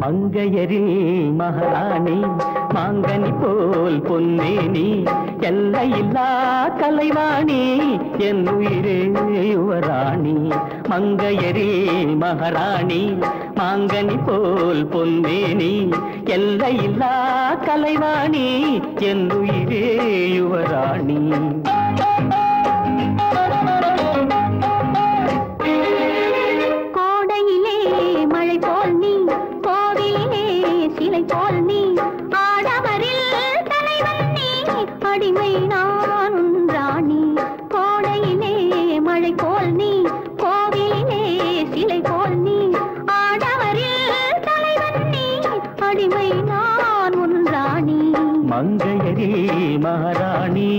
மங்கையரில் மகாராணி மாங்கனி போல் பொன்னேனி எல்லையில்லா கலைவாணி என் உயிரே யுவராணி. மங்கையரில் மகாராணி மாங்கனி போல் பொன்னேனி எல்லையில்லா கலைவாணி என் உயிரே யுவராணி. கோடையிலே மழை போல் நீ, கோவிலே சிலை போல் நீ, ஆடவரில் தலைவன் நீ, அடிமை நான் ராணி. கோடையிலே மழை போல் நீ, கோவிலே சிலை போல் நீ, ஆடவரில் தலைவன் நீ, அடிமை நான் உன் ராணி. மங்கையரி மகாராணி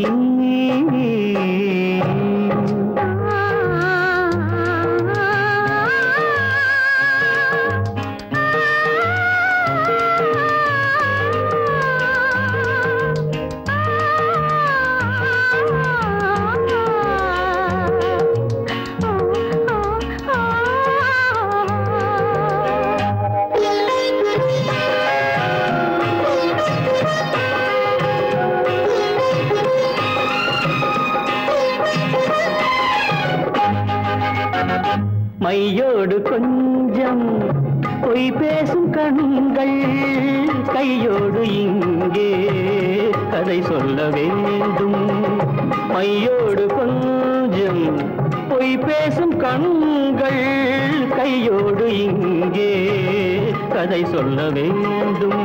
மையோடு கொஞ்சம் பொய் பேசும் கண்கள் கையோடு இங்கே கதை சொல்ல வேண்டும். மையோடு கொஞ்சம் பொய் பேசும் கண்கள் கையோடு இங்கே கதை சொல்ல வேண்டும்.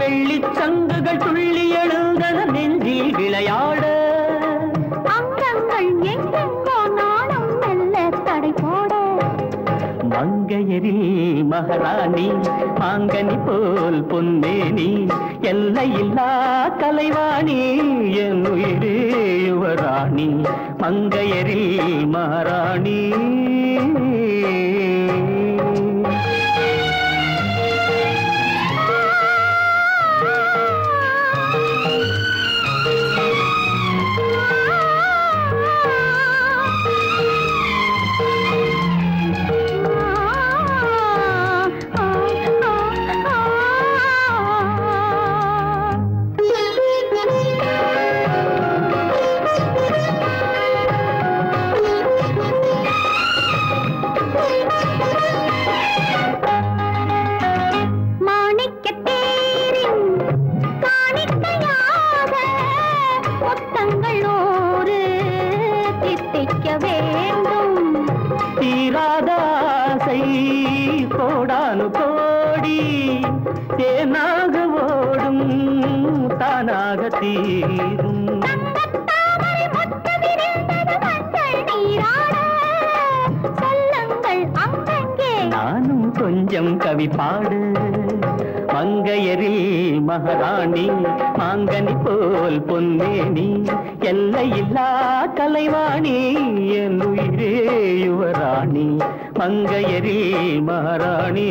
வெள்ளிச்சங்குகள் துள்ளி எழுந்தன நெஞ்சில் விளையாட, அங்கங்கள் எங்கெங்கோ நாணம் மெல்ல தடை போட. மங்கையரில் மகாராணி மாங்கனி போல் பொன்னேனி எல்லையில்லா கலைவாணி என் உயிரே யுவராணி. மங்கையரில் மகாராணி தீராதாசை கோடானு கோடி தேனாக ஓடும் தானாக தீரும். நானும் கொஞ்சம் கவி பாடு. மங்கையரில் மகாராணி மாங்கனி போல் பொன்னேனி எல்லையில்லா கலைவாணி என் உயிரே யுவராணி. மங்கையரில் மகாராணி